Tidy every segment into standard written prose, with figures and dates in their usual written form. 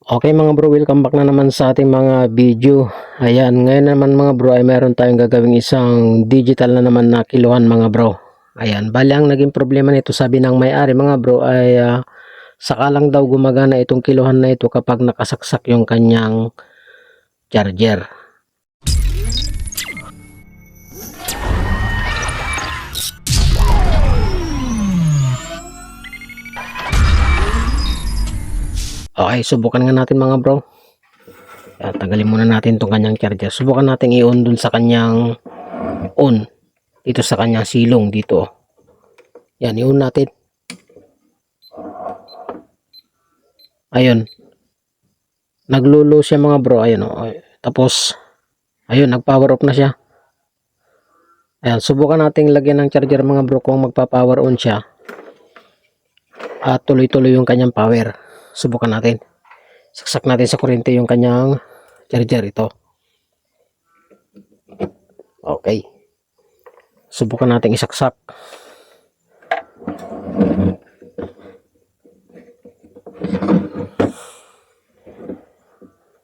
Okay mga bro, welcome back na naman sa ating mga video. Ayan, ngayon naman mga bro ay meron tayong gagawing isang digital na naman na kiluhan mga bro. Ayan, bali ang naging problema nito, sabi ng may-ari mga bro ay saka lang daw gumagana itong kiluhan na ito kapag nakasaksak yung kanyang charger. Okay, subukan nga natin mga bro. Ayan, tanggalin muna natin itong kanyang charger. Subukan natin i-on dun sa kanyang on. Dito sa kanyang silong dito. Yan, i-on natin. Ayun. Naglulo siya mga bro. Ayun o. Tapos, ayun, nag-power off na siya. Ayan, subukan nating lagyan ng charger mga bro kung magpa-power on siya. At tuloy-tuloy yung kanyang power. Subukan natin. Saksak natin sa kuryente yung kanyang charger ito. Okay. Subukan nating isaksak.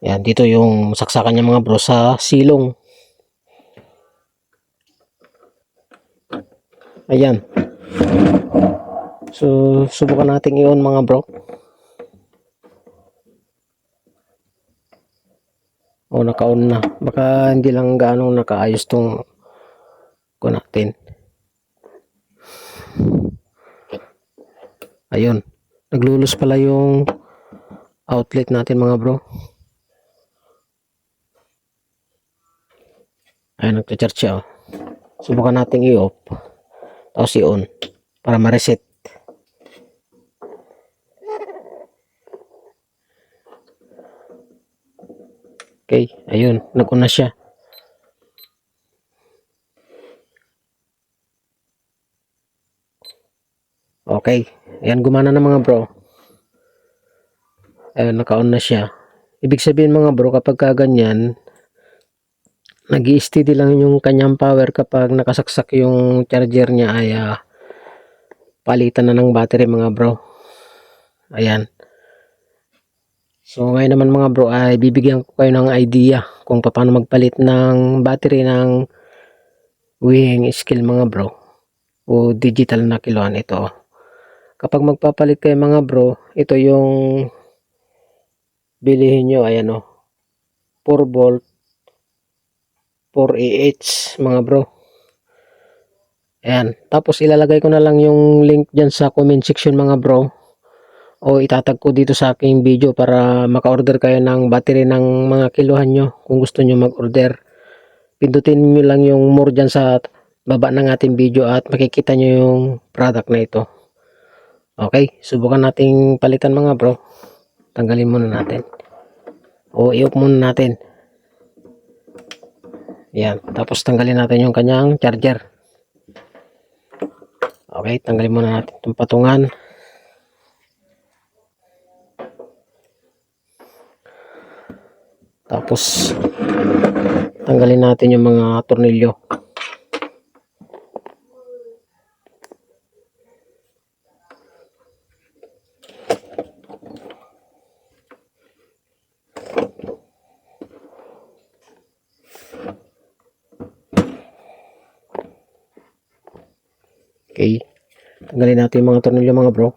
Yan, dito yung saksakan niya mga bro sa silong. Ayan. So, subukan nating i-on mga bro. O, naka-on na. Baka hindi lang gaano nakaayos tong ko natin. Ayun. Naglulus pala yung outlet natin mga bro. Ayun, nagcha-charge siya. Oh. Subukan nating i-off. Tapos i-on. Para ma-reset. Okay. Ayun. Nag-on na siya. Okay. Ayan, gumana na mga bro. Ayun, naka-on na siya. Ibig sabihin mga bro, kapag kaganyan, nag-i-steady lang yung kanyang power kapag nakasaksak yung charger niya ay palitan na ng battery mga bro. Ayan. So ngayon naman mga bro ay bibigyan ko kayo ng idea kung paano magpalit ng battery ng weighing scale mga bro o digital na kiloan ito. Kapag magpapalit kayo mga bro, ito yung bilihin nyo, ayan o, 4 volt 4AH mga bro. Ayan, tapos ilalagay ko na lang yung link dyan sa comment section mga bro, o itatag ko dito sa aking video para maka-order kayo ng battery ng mga kiluhan nyo kung gusto nyo mag-order. Pindutin nyo lang yung more dyan sa baba ng ating video at makikita nyo yung product na ito. Okay, subukan nating palitan mga bro. Tanggalin muna natin o i-off muna natin. Yan, tapos tanggalin natin yung kanyang charger. Okay, tanggalin muna natin itong patungan. Tapos tanggalin natin yung mga tornilyo. Okay, tanggalin natin yung mga tornilyo mga bro.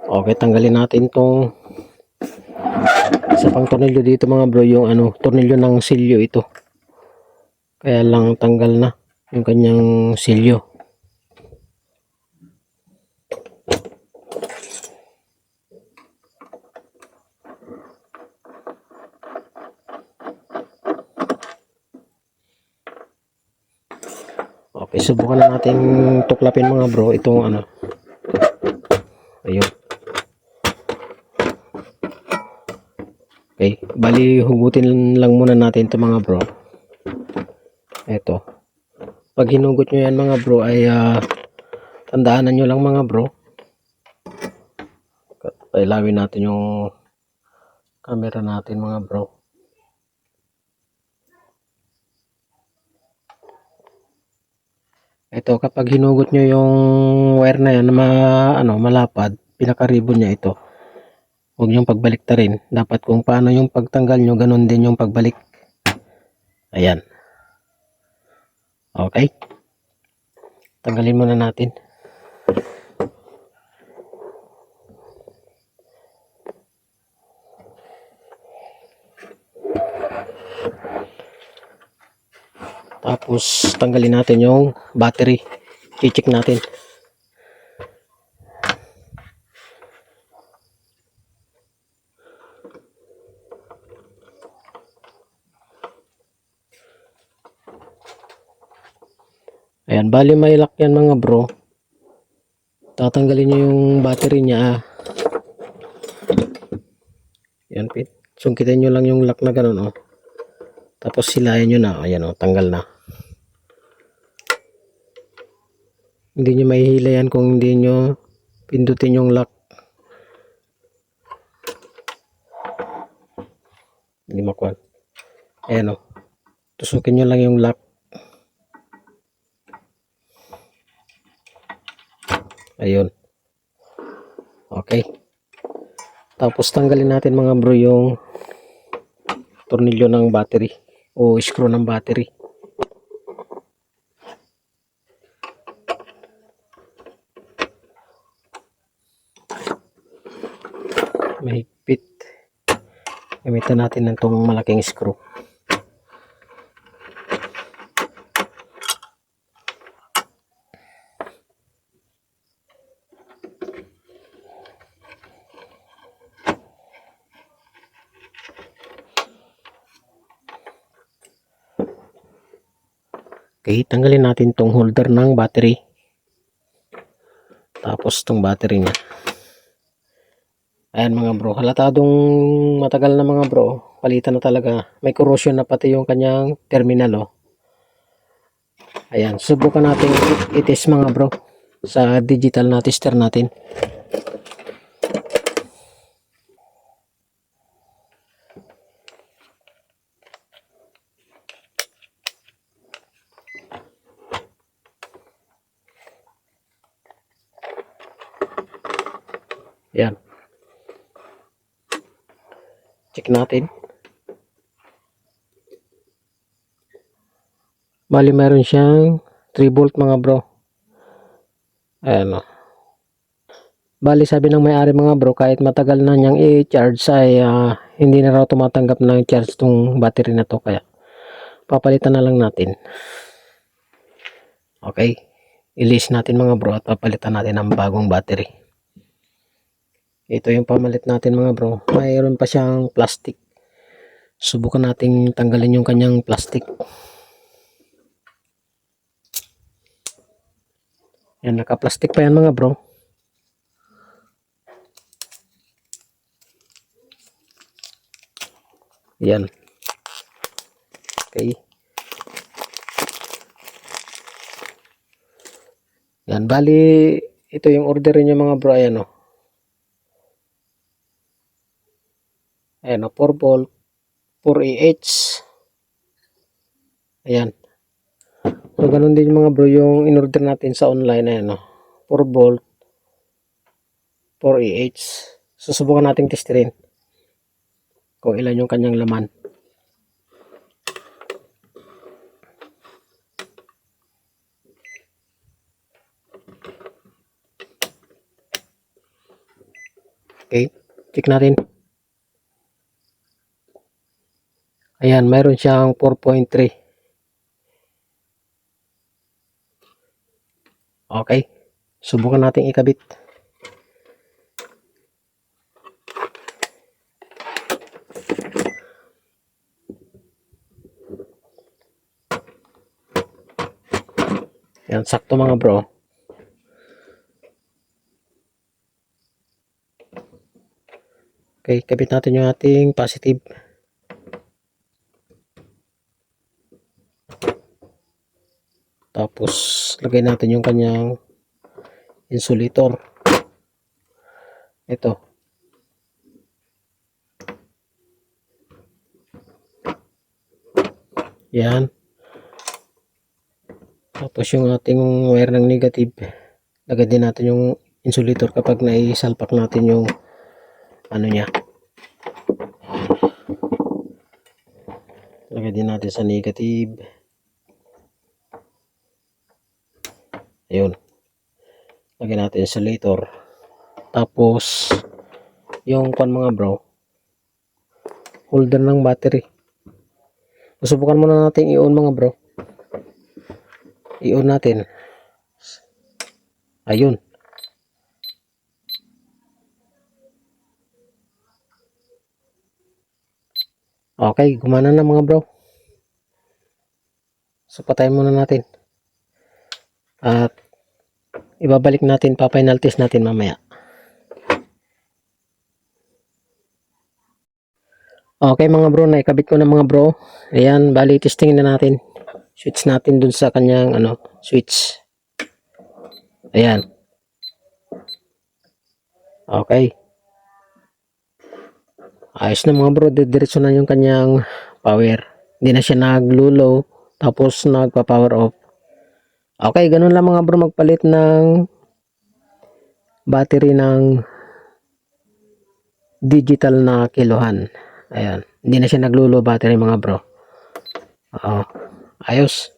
Okay, tanggalin natin itong Isa pang tornilyo dito mga bro, yung tornilyo ng silyo ito. Kaya lang tanggal na yung kanyang silyo. Okay, subukan na natin tuklapin mga bro itong ayun. Okay, bali hugutin lang muna natin ito mga bro. Ito, pag hinugot nyo yan mga bro ay tandaanan nyo lang mga bro, pailawin natin yung camera natin mga bro. Ito, kapag hinugot nyo yung wire na yan na malapad, pinaka-ribbon niya ito, huwag nyong pagbalik ta rin. Dapat kung paano yung pagtanggal nyo, ganun din yung pagbalik. Ayan. Okay. Tanggalin muna natin. Tapos tanggalin natin yung battery. I-check natin. Ayan, bali may lock yan mga bro. Tatanggalin nyo yung battery niya. Ayan, sungkitin nyo lang yung lock na ganun Tapos silayan nyo na. Ayan tanggal na. Hindi nyo mahihila yan kung hindi nyo pindutin yung lock. Hindi makuha. Ayan tusukin nyo lang yung lock. Ayun. Okay. Tapos tanggalin natin mga bro yung tornilyo ng battery o screw ng battery. Mahigpit. Gamitan natin ng itong malaking screw. Okay, tanggalin natin tong holder ng battery. Tapos tong battery niya. Ayan mga bro, halatadong matagal na mga bro. Palitan na talaga. May corrosion na pati yung kanyang terminal Ayan, subukan natin i-test mga bro sa digital na tester natin. Ayan. Check natin. Bali meron siyang 3 volt mga bro. Ayan Bali sabi ng may-ari mga bro, kahit matagal na niyang i-charge ay hindi na raw tumatanggap ng charge tong battery na to, kaya papalitan na lang natin. Okay, ilis natin mga bro at papalitan natin ng bagong battery. Ito yung pamalit natin mga bro. Mayroon pa siyang plastic. Subukan nating tanggalin yung kanyang plastic. Yan, naka-plastic pa yan mga bro. Yan. Okay. Yan, bali ito yung order niyo mga bro. Ayan Ayan 4 volt, 4AH. Ayan. So, ganun din mga bro yung in-order natin sa online. Ayan 4 volt, 4AH. Susubukan nating testerin kung ilan yung kanyang laman. Okay, check natin. Ayan, mayroon siyang 4.3. Okay. Subukan natin ikabit. Ayan, sakto mga bro. Okay, kabit natin yung ating positive. Tapos, lagay natin yung kanyang insulator. Ito. Yan. Tapos yung ating wire ng negative, lagay din natin yung insulator kapag naisalpak natin yung ano niya. Lagay din natin sa negative. Ayun. Lagay natin insulator. Tapos yung mga bro, holder ng battery. Susubukan muna natin i-on mga bro. I-on natin. Ayun. Okay, gumana na mga bro. So patayin muna natin. At ibabalik natin, pa-final test natin mamaya. Okay mga bro, naikabit ko na mga bro. Ayan, bali testing na natin. Switch natin dun sa kanyang switch. Ayan. Okay. Ayos na mga bro, diretso na yung kanyang power. Hindi na siya naglulow, tapos nagpa-power off. Okay, ganun lang mga bro, magpalit ng battery ng digital na kilohan. Ayan, hindi na siya naglulow battery mga bro. Oo, ayos.